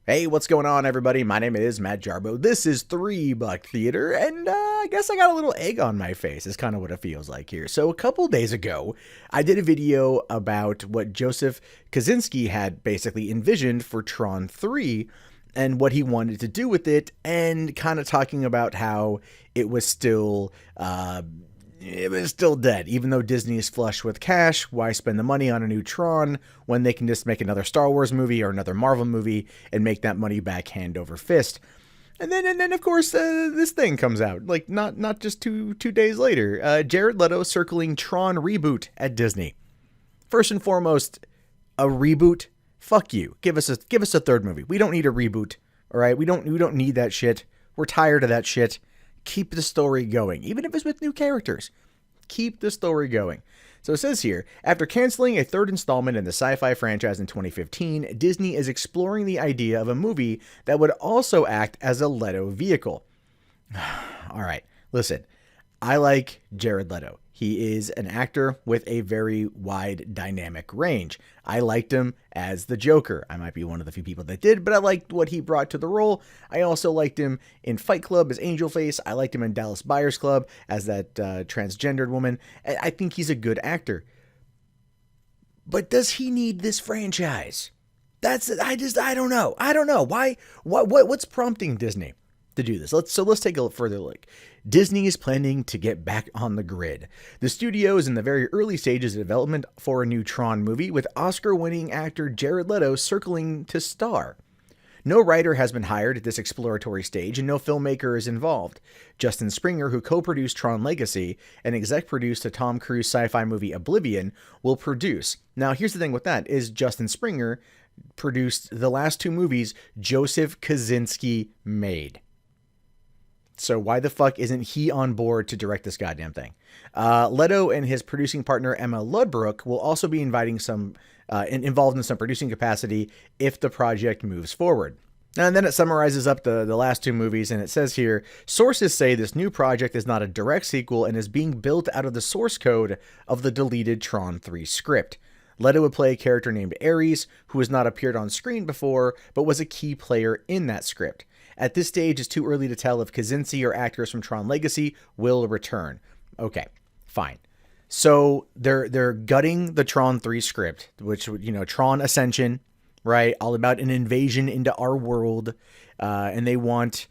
Hey, what's going on, everybody? My name is Matt Jarbo. This is $3 Theater, and I guess I got a little egg on my face, is kind of what it feels like here. So, a couple days ago, I did a video about what Joseph Kosinski had basically envisioned for TRON 3 and what he wanted to do with it, and kind of talking about how it was still dead. Even though Disney is flush with cash, why spend the money on a new Tron when they can just make another Star Wars movie or another Marvel movie and make that money back hand over fist? And then of course, this thing comes out, like not just two days later. Jared Leto circling Tron reboot at Disney. First and foremost, a reboot? Fuck you. Give us a third movie. We don't need a reboot. All right, we don't need that shit. We're tired of that shit. Keep the story going, even if it's with new characters. Keep the story going. So it says here, after canceling a third installment in the sci-fi franchise in 2015, Disney is exploring the idea of a movie that would also act as a Leto vehicle. All right, listen, I like Jared Leto. He is an actor with a very wide dynamic range. I liked him as the Joker. I might be one of the few people that did, but I liked what he brought to the role. I also liked him in Fight Club as Angel Face. I liked him in Dallas Buyers Club as that transgendered woman. I think he's a good actor. But does he need this franchise? I don't know. I don't know. What's prompting Disney to do this? Let's take a further look. Disney is planning to get back on the grid. The studio is in the very early stages of development for a new Tron movie, with Oscar-winning actor Jared Leto circling to star. No writer has been hired at this exploratory stage, and no filmmaker is involved. Justin Springer, who co-produced Tron Legacy and exec-produced the Tom Cruise sci-fi movie Oblivion, will produce. Now, here's the thing with that, is Justin Springer produced the last two movies Joseph Kosinski made. So why the fuck isn't he on board to direct this goddamn thing? Leto and his producing partner Emma Ludbrook will also be involved in some producing capacity if the project moves forward. And then it summarizes up the last two movies, and it says here, sources say this new project is not a direct sequel and is being built out of the source code of the deleted Tron 3 script. Leto would play a character named Ares, who has not appeared on screen before, but was a key player in that script. At this stage, it's too early to tell if Kosinski or actors from Tron Legacy will return. Okay, fine. So they're gutting the Tron 3 script, which, Tron Ascension, right? All about an invasion into our world. And they want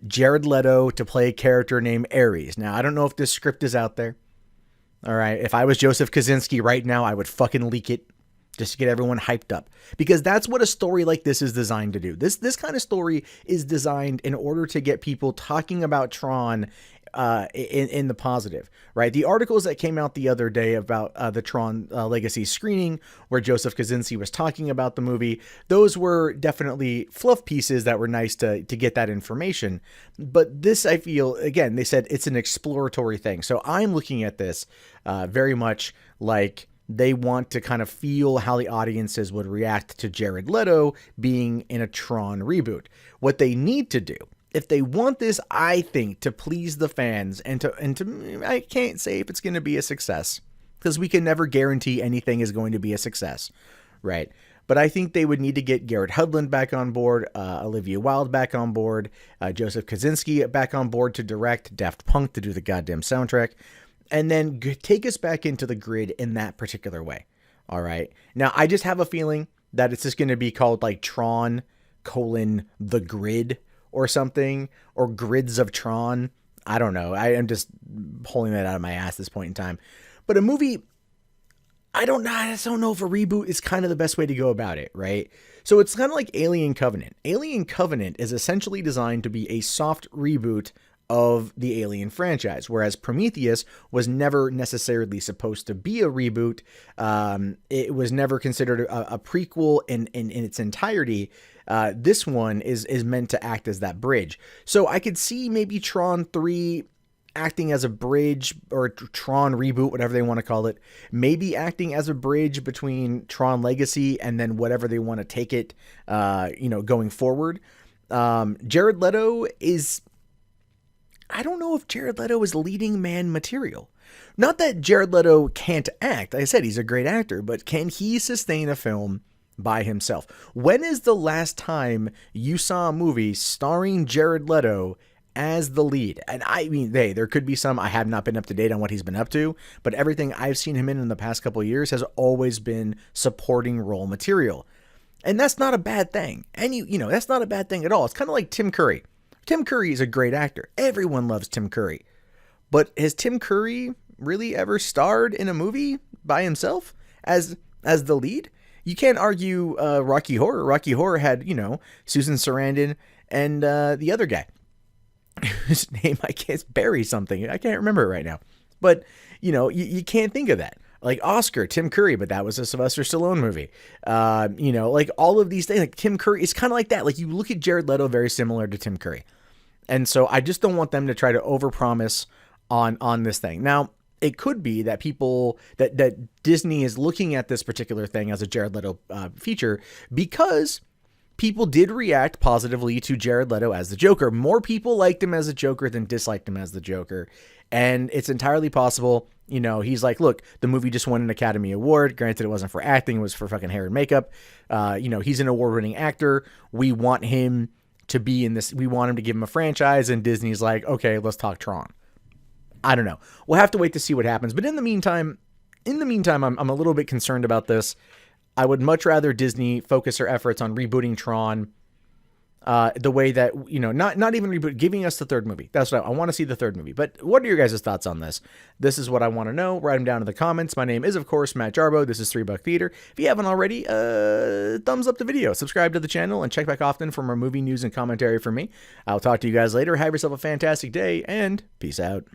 Jared Leto to play a character named Ares. Now, I don't know if this script is out there. All right. If I was Joseph Kosinski right now, I would fucking leak it just to get everyone hyped up, because that's what a story like this is designed to do. This kind of story is designed in order to get people talking about Tron in the positive, right? The articles that came out the other day about the Tron Legacy screening, where Joseph Kosinski was talking about the movie, those were definitely fluff pieces that were nice to get that information. But this, I feel, again, they said it's an exploratory thing. So I'm looking at this very much like they want to kind of feel how the audiences would react to Jared Leto being in a Tron reboot. What they need to do, if they want this, I think, to please the fans and to I can't say if it's going to be a success, because we can never guarantee anything is going to be a success, right? But I think they would need to get Garrett Hedlund back on board, Olivia Wilde back on board, Joseph Kosinski back on board to direct, Daft Punk to do the goddamn soundtrack, and then take us back into the grid in that particular way. All right. Now, I just have a feeling that it's just going to be called like Tron: The Grid or something, or Grids of Tron. I don't know. I am just pulling that out of my ass at this point in time. But a movie, I just don't know if a reboot is kind of the best way to go about it, right? So it's kind of like Alien Covenant. Alien Covenant is essentially designed to be a soft reboot of the Alien franchise, whereas Prometheus was never necessarily supposed to be a reboot. It was never considered a prequel in its entirety. This one is meant to act as that bridge. So I could see maybe Tron 3 acting as a bridge, or Tron reboot, whatever they want to call it, maybe acting as a bridge between Tron Legacy and then whatever they want to take it, going forward. Jared Leto is, I don't know if Jared Leto is leading man material. Not that Jared Leto can't act. Like I said, he's a great actor, but can he sustain a film by himself. When is the last time you saw a movie starring Jared Leto as the lead? And I mean, there could be some. I have not been up to date on what he's been up to, but everything I've seen him in the past couple of years has always been supporting role material. And that's not a bad thing. And that's not a bad thing at all. It's kind of like Tim Curry. Tim Curry is a great actor. Everyone loves Tim Curry. But has Tim Curry really ever starred in a movie by himself as the lead? You can't argue Rocky Horror. Rocky Horror had, Susan Sarandon and the other guy. His name, it's Barry something. I can't remember it right now. But, you can't think of that. Like Oscar, Tim Curry, but that was a Sylvester Stallone movie. Like all of these things, like Tim Curry, it's kind of like that. Like you look at Jared Leto, very similar to Tim Curry. And so I just don't want them to try to overpromise on this thing. Now, it could be that that Disney is looking at this particular thing as a Jared Leto feature because people did react positively to Jared Leto as the Joker. More people liked him as a Joker than disliked him as the Joker. And it's entirely possible, he's like, look, the movie just won an Academy Award. Granted, it wasn't for acting, it was for fucking hair and makeup. He's an award-winning actor. We want him to be in this. We want him to give him a franchise. And Disney's like, okay, let's talk Tron. I don't know. We'll have to wait to see what happens. But in the meantime, I'm a little bit concerned about this. I would much rather Disney focus their efforts on rebooting Tron the way that, not even reboot, giving us the third movie. That's what I want to see, the third movie. But what are your guys' thoughts on this? This is what I want to know. Write them down in the comments. My name is, of course, Matt Jarbo. This is $3 Theater. If you haven't already, thumbs up the video, subscribe to the channel, and check back often for more movie news and commentary from me. I'll talk to you guys later. Have yourself a fantastic day, and peace out.